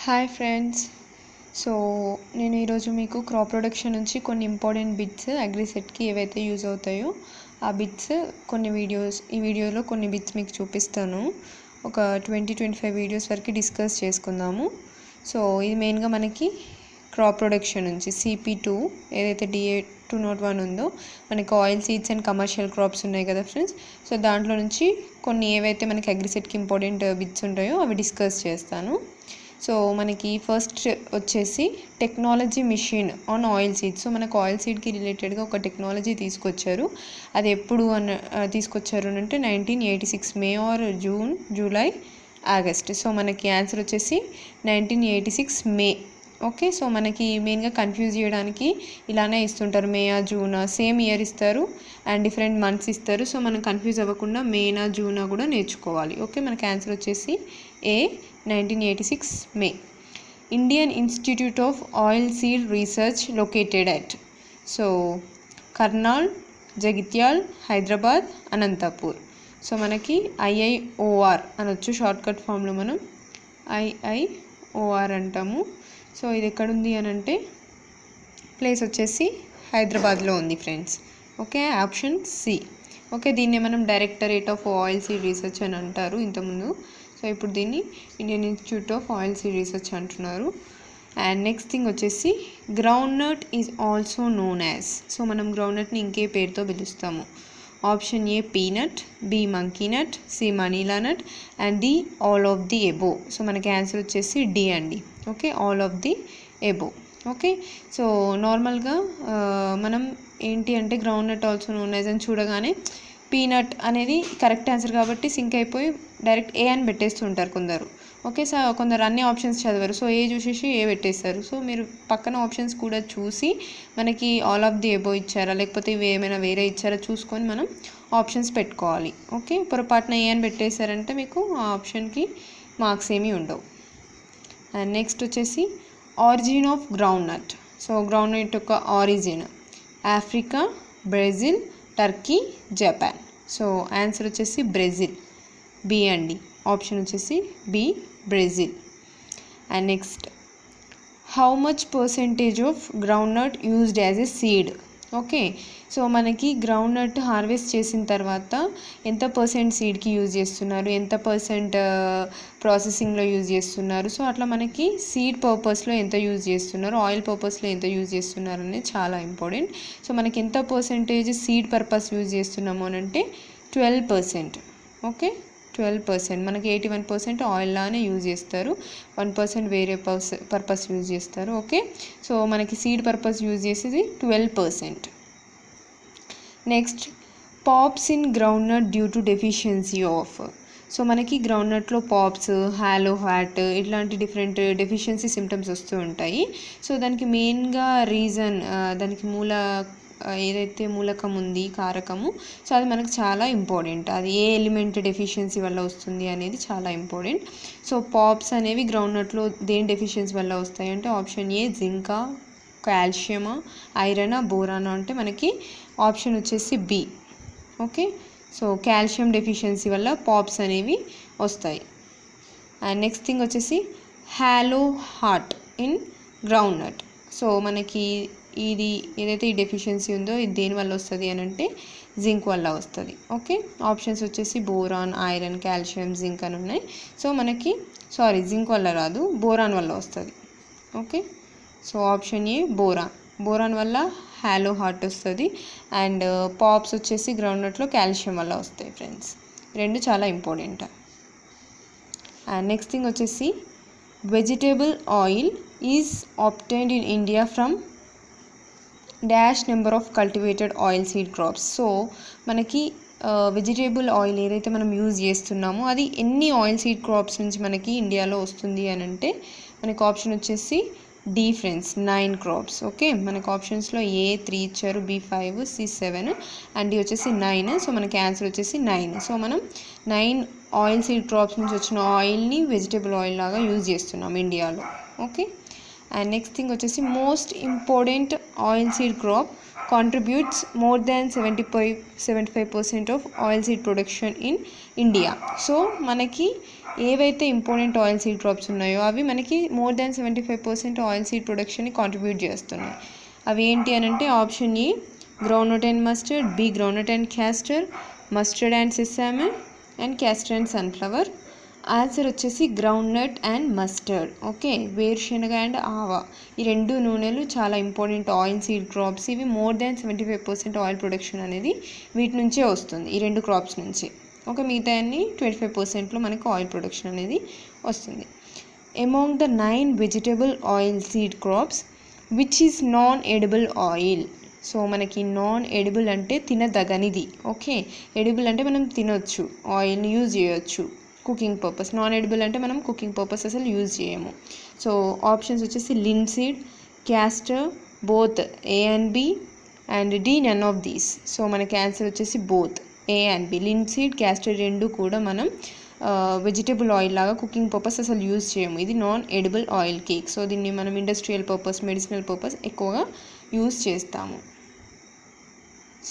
Hi friends. So నేను ఈరోజు మీకు క్రాప్ ప్రొడక్షన్ నుంచి కొన్ని ఇంపార్టెంట్ బిట్స్ అగ్రిసెట్కి ఏవైతే యూజ్ అవుతాయో ఆ బిట్స్ ఈ వీడియోలో కొన్ని బిట్స్ మీకు చూపిస్తాను. ఒక 20-25 వీడియోస్ వరకు డిస్కస్ చేసుకుందాము. సో ఇది మెయిన్గా మనకి క్రాప్ ప్రొడక్షన్ నుంచి CP2 ఏదైతే DA 201 ఉందో మనకి oil seeds and commercial crops ఉన్నాయి కదా ఫ్రెండ్స్. సో దాంట్లో నుంచి కొన్ని ఏవైతే మనకి అగ్రిసెట్కి ఇంపార్టెంట్ బిట్స్ ఉంటాయో అవి డిస్కస్ చేస్తాను. సో మనకి ఫస్ట్ వచ్చేసి technology mission on oil seeds. So మనకు ఆయిల్ సీడ్కి రిలేటెడ్గా ఒక టెక్నాలజీ తీసుకొచ్చారు. అది ఎప్పుడు తీసుకొచ్చారు అంటే 1986 May or June, July, August. So మనకి ఆన్సర్ వచ్చేసి 1986 మే. ఓకే, సో మనకి మెయిన్గా కన్ఫ్యూజ్ చేయడానికి ఇలానే ఇస్తుంటారు, మేనా జూనా, సేమ్ ఇయర్ ఇస్తారు అండ్ డిఫరెంట్ మంత్స్ ఇస్తారు. సో మనం కన్ఫ్యూజ్ అవ్వకుండా మేనా జూనా కూడా నేర్చుకోవాలి. ఓకే, మనకి ఆన్సర్ వచ్చేసి A 1986 May. Indian institute of oil seed research located at. So Karnal, Jagtial, Hyderabad, Anantapur. So మనకి IIOR అనొచ్చు, షార్ట్కట్ ఫామ్లో మనం IIOR అంటాము. సో ఇది ఎక్కడుంది అని అంటే ప్లేస్ వచ్చేసి హైదరాబాద్లో ఉంది friends. Okay, option C. Okay, దీన్ని మనం directorate of oil seed research అని అంటారు ఇంతకుముందు. సో ఇప్పుడు దీన్ని Indian institute of oil seed research అంటున్నారు. అండ్ నెక్స్ట్ థింగ్ వచ్చేసి ground nut is also known as. So మనం గ్రౌండ్ నట్ని ఇంకే పేరుతో పిలుస్తాము. Option A peanut, B monkey nut, C Manila nut and D all of the above. So మనకి answer వచ్చేసి D అండి. Okay, all of the above. Okay, so నార్మల్గా మనం ఏంటి అంటే ground nut also known as అని చూడగానే పీనట్ అనేది కరెక్ట్ ఆన్సర్ కాబట్టి సింక్ అయిపోయి డైరెక్ట్ ఏ అని పెట్టేస్తుంటారు కొందరు. ఓకే, సో కొందరు అన్ని ఆప్షన్స్ చదివారు, సో ఏ చూసేసి ఏ పెట్టేస్తారు. సో మీరు పక్కన ఆప్షన్స్ కూడా చూసి మనకి ఆల్ ఆఫ్ ది ఎబో ఇచ్చారా లేకపోతే ఇవి ఏమైనా వేరే ఇచ్చారా చూసుకొని మనం ఆప్షన్స్ పెట్టుకోవాలి. ఓకే, పొరపాటున ఏ అని పెట్టేశారంటే మీకు ఆ ఆప్షన్కి మార్క్స్ ఏమీ ఉండవు. అండ్ నెక్స్ట్ వచ్చేసి origin of ground nut. So ground nut యొక్క origin Africa, Brazil, Turkey, Japan. So answer వచ్చేసి బ్రెజిల్, బి అండి. ఆప్షన్ వచ్చేసి B, Brazil. And next how much percentage of ground nut used as a seed. Okay, so మనకి ground nut harvest చేసిన తర్వాత ఎంత percent సీడ్కి use చేస్తున్నారు, ఎంత పర్సెంట్ ప్రాసెసింగ్లో యూజ్ చేస్తున్నారు, సో అట్లా మనకి సీడ్ పర్పస్లో ఎంత యూజ్ చేస్తున్నారు, ఆయిల్ పర్పస్లో ఎంత యూజ్ చేస్తున్నారు అనేది చాలా ఇంపార్టెంట్. సో మనకి ఎంత పర్సెంటేజ్ సీడ్ పర్పస్ యూజ్ చేస్తున్నాము అని అంటే 12%. ఓకే, 12%. మనకి 81% ఆయిల్ లానే యూజ్ చేస్తారు, 1% వేరే పర్పస్ యూజ్ చేస్తారు. ఓకే, సో మనకి సీడ్ పర్పస్ యూజ్ చేసేది 12%. Next pops in ground nut due to deficiency of. So మనకి గ్రౌండ్ నట్లో పాప్స్, హాలో హాట్ ఇట్లాంటి డిఫరెంట్ డెఫిషియన్సీ సిమ్టమ్స్ వస్తూ ఉంటాయి. సో దానికి మెయిన్గా రీజన్, దానికి ఏదైతే మూలకం ఉంది, కారకము, సో అది మనకు చాలా ఇంపార్టెంట్. అది ఏ ఎలిమెంట్ డెఫిషియన్సీ వల్ల వస్తుంది అనేది చాలా ఇంపార్టెంట్. సో పాప్స్ అనేవి గ్రౌండ్ నట్లో దేని డెఫిషియన్సీ వల్ల వస్తాయి అంటే ఆప్షన్ ఏ జింకా, కాల్షియమా, ఐరనా, బోరానా అంటే మనకి ఆప్షన్ వచ్చేసి B. Okay, so calcium deficiency వల్ల పాప్స్ అనేవి వస్తాయి. అండ్ నెక్స్ట్ థింగ్ వచ్చేసి hollow heart in ground nut. So మనకి ఇది ఏదైతే ఈ డెఫిషియన్సీ ఉందో ఇది దేని వల్ల వస్తుంది అని అంటే జింక్ వల్ల వస్తుంది. ఓకే, ఆప్షన్స్ వచ్చేసి బోరాన్, ఐరన్, కాల్షియం, జింక్ అని ఉన్నాయి. సో మనకి జింక్ వల్ల రాదు, బోరాన్ వల్ల వస్తుంది. Okay, so option A boron వల్ల హాలో హార్ట్ వస్తుంది. అండ్ పాప్స్ వచ్చేసి గ్రౌండ్ నట్లో కాల్షియం వల్ల వస్తాయి ఫ్రెండ్స్. రెండు చాలా ఇంపార్టెంట్. అండ్ నెక్స్ట్ థింగ్ వచ్చేసి vegetable oil is obtained in India from dash number of cultivated oil seed crops. So మనకి వెజిటేబుల్ ఆయిల్ ఏదైతే మనం యూజ్ చేస్తున్నామో అది ఎన్ని ఆయిల్ సీడ్ క్రాప్స్ నుంచి మనకి ఇండియాలో వస్తుంది అని అంటే మనకి ఆప్షన్ వచ్చేసి డి ఫ్రెండ్స్, 9 క్రాప్స్. ఓకే, మనకి ఆప్షన్స్లో ఏ 3 ఇచ్చారు, బి 5, సి 7 అండ్ డి వచ్చేసి 9. సో మనకి ఆన్సర్ వచ్చేసి 9. సో మనం 9 ఆయిల్ సీడ్ క్రాప్స్ నుంచి వచ్చిన ఆయిల్ని వెజిటేబుల్ ఆయిల్ లాగా యూజ్ చేస్తున్నాం ఇండియాలో. ఓకే, అండ్ నెక్స్ట్ థింగ్ వచ్చేసి most important oil seed crop contributes more than 75% of oil seed production in India. So మనకి ఏవైతే ఇంపార్టెంట్ ఆయిల్ సీడ్ క్రాప్స్ ఉన్నాయో అవి మనకి మోర్ దాన్ 75% ఆయిల్ సీడ్ ప్రొడక్షన్ని కాంట్రిబ్యూట్ చేస్తున్నాయి. అవి ఏంటి అని అంటే option A groundnut and mustard, B groundnut and castor, mustard and sesame and castor and sunflower. Answer వచ్చేసి గ్రౌండ్నట్ అండ్ మస్టర్డ్. ఓకే, వేరుశనగ అండ్ ఆవా ఈ రెండు నూనెలు చాలా ఇంపార్టెంట్ ఆయిల్ సీడ్ క్రాప్స్. ఇవి మోర్ దాన్ 75% ఆయిల్ ప్రొడక్షన్ అనేది వీటి నుంచే వస్తుంది, ఈ రెండు క్రాప్స్ నుంచి. ఒక మిగతా అన్ని 25%లో మనకు ఆయిల్ ప్రొడక్షన్ అనేది వస్తుంది. Among the 9 vegetable oil seed crops which is non edible oil. So మనకి నాన్ ఎడిబుల్ అంటే తినదగనిది. ఓకే, ఎడిబుల్ అంటే మనం తినొచ్చు, ఆయిల్ని యూజ్ చేయొచ్చు కుకింగ్ పర్పస్. నాన్ ఎడిబుల్ అంటే మనం కుకింగ్ పర్పస్ అసలు యూజ్ చేయము. సో ఆప్షన్స్ వచ్చేసి linseed, castor, both A and B, and D none of these. So మనకి ఆన్సర్ వచ్చేసి both A and B. Linseed, castor రెండు కూడా మనం వెజిటేబుల్ ఆయిల్ లాగా కుకింగ్ పర్పస్ అసలు యూజ్ చేయము. ఇది non edible oil cake. So దీన్ని మనం ఇండస్ట్రియల్ పర్పస్, మెడిసినల్ పర్పస్ ఎక్కువగా యూజ్ చేస్తాము.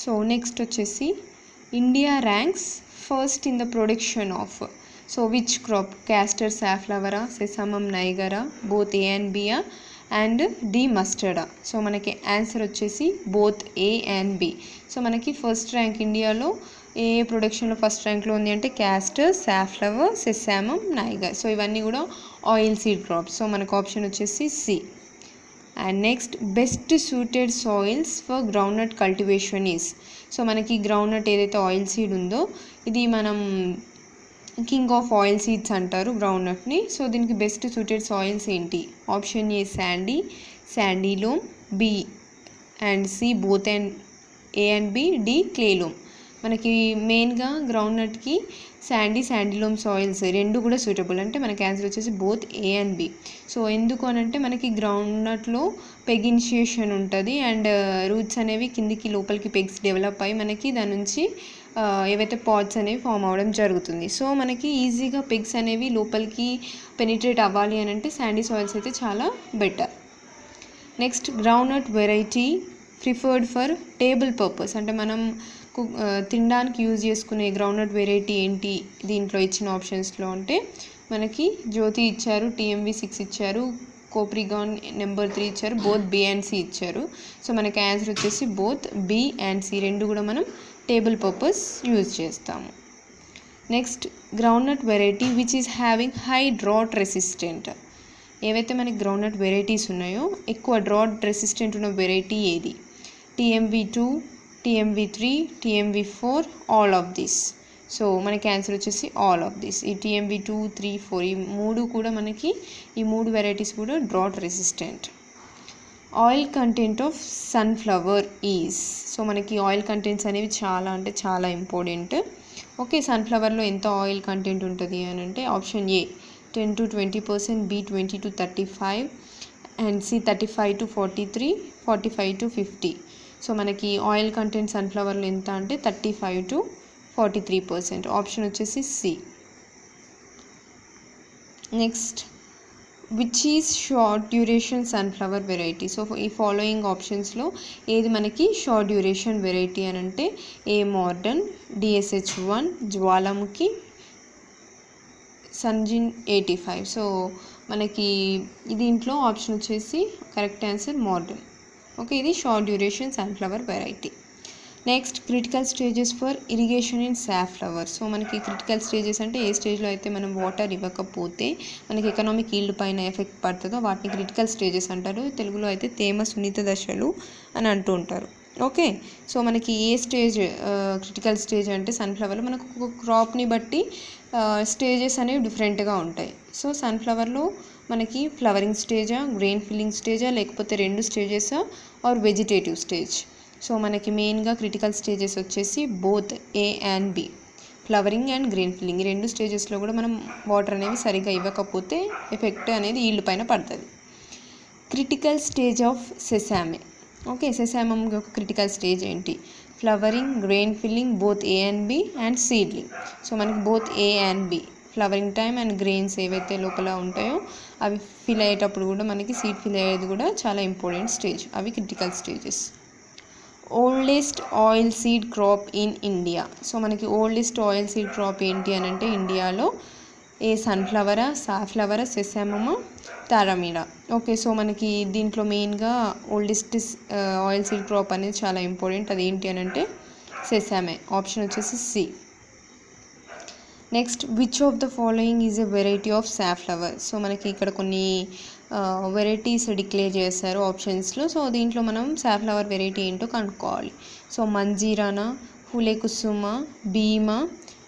సో నెక్స్ట్ వచ్చేసి India ranks first in the production of so which crop? Castor, సాఫ్లవరా, సెసామమ్ నైగరా, బోత్ ఏ అండ్ బియా అండ్ డి మస్టర్డా. సో మనకి ఆన్సర్ వచ్చేసి both A and B. So మనకి ఫస్ట్ ర్యాంక్ ఇండియాలో ఏ ప్రొడక్షన్లో ఫస్ట్ ర్యాంక్లో ఉంది అంటే castor, safflower, sesamum niger. So ఇవన్నీ కూడా ఆయిల్ సీడ్ క్రాప్స్. సో మనకు ఆప్షన్ వచ్చేసి C. And next best suited soils for groundnut cultivation is. So మనకి గ్రౌండ్నట్ ఏదైతే ఆయిల్ సీడ్ ఉందో ఇది మనం కింగ్ ఆఫ్ ఆయిల్ సీడ్స్ అంటారు గ్రౌండ్నట్ని. సో దీనికి బెస్ట్ సూటెడ్ సాయిల్స్ ఏంటి? Option A sandy, sandy loam, B and C both and A and B, D clay loam. మనకి మెయిన్గా గ్రౌండ్నట్కి శాండీ లోమ్ సాయిల్స్ రెండు కూడా సూటబుల్. అంటే మనకి ఆన్సర్ వచ్చేసి both A and B. So ఎందుకు అని అంటే మనకి గ్రౌండ్నట్లో పెగ్ ఇనిషియేషన్ ఉంటుంది అండ్ రూట్స్ అనేవి కిందికి లోపలికి పెగ్స్ డెవలప్ అయ్యి మనకి దాని నుంచి ఏవైతే పాట్స్ అనేవి ఫామ్ అవ్వడం జరుగుతుంది. సో మనకి ఈజీగా పెగ్స్ అనేవి లోపలికి పెనిట్రేట్ అవ్వాలి అని అంటే శాండీ సాయిల్స్ అయితే చాలా better. Next groundnut variety preferred for table purpose. అంటే మనం తినడానికి యూజ్ చేసుకునే గ్రౌండ్నట్ వెరైటీ ఏంటి దీంట్లో ఇచ్చిన ఆప్షన్స్లో అంటే మనకి జ్యోతి ఇచ్చారు, TMV 6 ఇచ్చారు, కోప్రిగాన్ నెంబర్ 3 ఇచ్చారు, బోత్ బి అండ్ సి ఇచ్చారు. సో మనకి ఆన్సర్ వచ్చేసి బోత్ బి అండ్ సి రెండు కూడా మనం టేబుల్ పర్పస్ యూజ్ చేస్తాము. Next groundnut variety which is having high drought resistant. ఏవైతే మనకి గ్రౌండ్నట్ వెరైటీస్ ఉన్నాయో ఎక్కువ డ్రాట్ రెసిస్టెంట్ ఉన్న వెరైటీ ఏది? TMV2, TMV3, TMV4, all of this. So మనకి ఆన్సర్ వచ్చేసి ఆల్ ఆఫ్ దిస్. ఈ TMV2, 3, 4 ఈ మూడు కూడా మనకి ఈ మూడు వెరైటీస్ కూడా drought resistant. Oil content of sunflower is. So మనకి ఆయిల్ కంటెంట్స్ అనేవి చాలా అంటే చాలా ఇంపార్టెంట్. ఓకే, సన్ఫ్లవర్లో ఎంత ఆయిల్ కంటెంట్ ఉంటుంది అని అంటే option A 10 to 20%, B 20 to 35 and C 35 to 43, 45 to 50. So మనకి ఆయిల్ కంటెంట్ సన్ఫ్లవర్లో ఎంత అంటే 35 to 43%. ఆప్షన్ వచ్చేసి C. Next which is short duration sunflower variety. So ఈ ఫాలోయింగ్ ఆప్షన్స్లో ఏది మనకి షార్ట్ డ్యూరేషన్ వెరైటీ అని అంటే ఏ మోడర్న్, DSH1, జ్వాలాముఖి, సంజిన్ 85. సో మనకి దీంట్లో ఆప్షన్ వచ్చేసి కరెక్ట్ ఆన్సర్ మోడర్న్. ఓకే, ఇది short duration sunflower variety. Next critical stages for irrigation in safflower. So మనకి క్రిటికల్ స్టేజెస్ అంటే ఏ స్టేజ్లో అయితే మనం వాటర్ ఇవ్వకపోతే మనకి ఎకనామిక్ ఈల్డ్ పైన ఎఫెక్ట్ పడుతుందో వాటిని క్రిటికల్ స్టేజెస్ అంటారు. తెలుగులో అయితే తేమ సున్నిత దశలు అని అంటూ ఉంటారు. ఓకే, సో మనకి ఏ స్టేజ్ క్రిటికల్ స్టేజ్ అంటే సన్ఫ్లవర్లో మనకు ఒక క్రాప్ని బట్టి స్టేజెస్ అనేవి డిఫరెంట్గా ఉంటాయి. సో సన్ఫ్లవర్లో మనకి ఫ్లవరింగ్ స్టేజా, గ్రెయిన్ ఫిల్లింగ్ స్టేజా, లేకపోతే రెండు స్టేజెసా ఆర్ వెజిటేటివ్ స్టేజ్. సో మనకి మెయిన్గా క్రిటికల్ స్టేజెస్ వచ్చేసి both A and B, flowering and grain filling. ఈ రెండు స్టేజెస్లో కూడా మనం వాటర్ అనేవి సరిగ్గా ఇవ్వకపోతే ఎఫెక్ట్ అనేది ఈల్డ్ పైన పడుతుంది. Critical stage of sesame. Okay, sesamum యొక్క క్రిటికల్ స్టేజ్ ఏంటి? Flowering, grain filling, both A and B and seedling. So మనకి both A and B, flowering time and grains ఏవైతే లోపల ఉంటాయో అవి ఫిల్ అయ్యేటప్పుడు కూడా మనకి సీడ్ ఫిల్ అయ్యేది కూడా చాలా ఇంపార్టెంట్ స్టేజ్. అవి critical stages. Oldest oil seed crop in India. So మనకి ఓల్డెస్ట్ ఆయిల్ సీడ్ క్రాప్ ఏంటి అని అంటే ఇండియాలో ఏ సన్ఫ్లవరా, సాఫ్లవరా, సెసామమా, తారామీరా. ఓకే, సో మనకి దీంట్లో మెయిన్గా ఓల్డెస్ట్ ఆయిల్ సీడ్ క్రాప్ అనేది చాలా ఇంపార్టెంట్. అది ఏంటి అని అంటే సెసామే. ఆప్షన్ వచ్చేసి C. Next, which of the following is a variety of safflower. So మనకి ఇక్కడ కొన్ని వెరైటీస్ డిక్లేర్ చేస్తారు ఆప్షన్స్లో. సో దీంట్లో మనం సాఫ్లవర్ వెరైటీ ఏంటో కనుక్కోవాలి. సో మంజీరానా, Phule Kusuma, Bhima,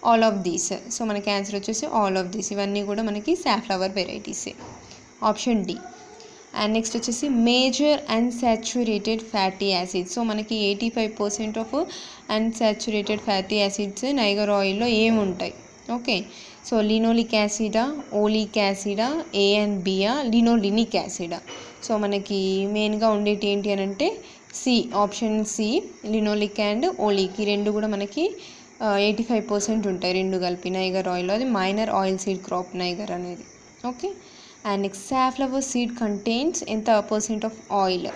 all of these. So మనకి ఆన్సర్ వచ్చేసి ఆల్ ఆఫ్ దీస్. ఇవన్నీ కూడా మనకి సాఫ్లవర్ వెరైటీసే. Option D. అండ్ నెక్స్ట్ వచ్చేసి major unsaturated fatty acids. So మనకి 85% of unsaturated fatty acids niger ఆయిల్లో ఏముంటాయి? ఓకే, సో లినోలిక్ యాసిడా, ఓలిక్ యాసిడా, ఏ అండ్ బియా, లినోలినిక్ యాసిడా. సో మనకి మెయిన్గా ఉండేటి ఏంటి అని అంటే C, option C, linoleic and oleic. ఈ రెండు కూడా మనకి 85% ఉంటాయి రెండు కలిపి నైగర్ ఆయిల్లో. అది minor oil seed crop niger అనేది. Okay, and next safflower seed contains ఎంత percent of oil?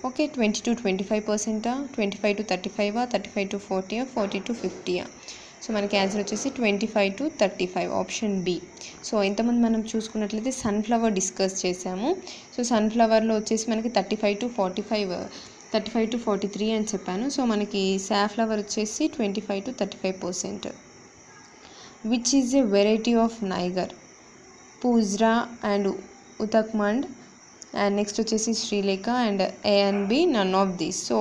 Okay, 20 to 25%, 25 to 35, 35 to 40, 40 to 50. So మనకి ఆన్సర్ వచ్చేసి 25 to 35, ఆప్షన్ బి. సో ఇంతకుముందు మనం చూసుకున్నట్లయితే సన్ఫ్లవర్ డిస్కస్ చేసాము. సో సన్ఫ్లవర్లో వచ్చేసి మనకి 35 to 45, 35 to 43 అని చెప్పాను. సో మనకి సాఫ్లవర్ వచ్చేసి 25 to 35%. Which is a variety of niger? పూజ్రా అండ్ ఉతక్మండ్, అండ్ నెక్స్ట్ వచ్చేసి Srilekha, and A and B none of these. So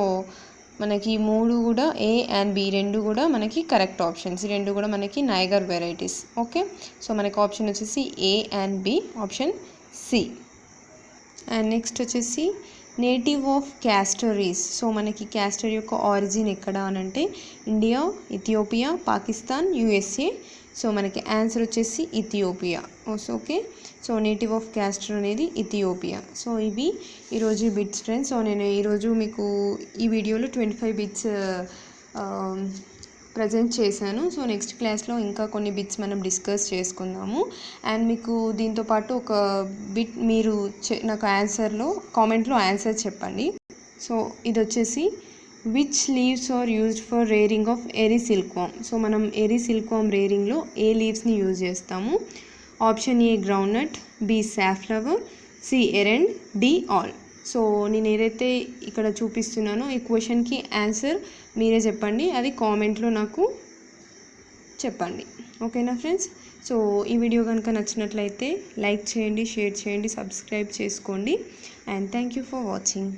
మనకి మూడు కూడా ఏ అండ్ బి రెండు కూడా మనకి కరెక్ట్ ఆప్షన్స్. ఈ రెండు కూడా మనకి నైగర్ వెరైటీస్. ఓకే, సో మనకి ఆప్షన్ వచ్చేసి A and B, option C. And next వచ్చేసి native of castor is. So మనకి క్యాస్టర్ యొక్క ఆరిజిన్ ఎక్కడ అని అంటే India, Ethiopia, Pakistan, USA. So మనకి ఆన్సర్ వచ్చేసి Ethiopia. Okay, so native of castor అనేది ఇథియోపియా. సో ఇవి ఈరోజు బిట్స్ ఫ్రెండ్స్. సో నేను ఈరోజు మీకు ఈ వీడియోలో 25 బిట్స్ ప్రజెంట్ చేశాను. సో నెక్స్ట్ క్లాస్లో ఇంకా కొన్ని బిట్స్ మనం డిస్కస్ చేసుకుందాము. అండ్ మీకు దీంతోపాటు ఒక బిట్ మీరు నాకు ఆన్సర్లో కామెంట్లో ఆన్సర్ చెప్పండి. సో ఇది వచ్చేసి which leaves are used for rearing of eri silkworm. So మనం ఎరీ సిల్క్వామ్ రేరింగ్లో ఏ లీవ్స్ని యూజ్ చేస్తాము? Option A groundnut, B safflower, C erand, D all. So నేను ఏదైతే ఇక్కడ చూపిస్తున్నానో ఈ క్వశ్చన్కి ఆన్సర్ మీరే చెప్పండి, అది కామెంట్లో నాకు చెప్పండి. ఓకేనా ఫ్రెండ్స్? సో ఈ వీడియో కనుక నచ్చినట్లయితే లైక్ చేయండి, షేర్ చేయండి, సబ్స్క్రైబ్ చేసుకోండి. And thank you for watching.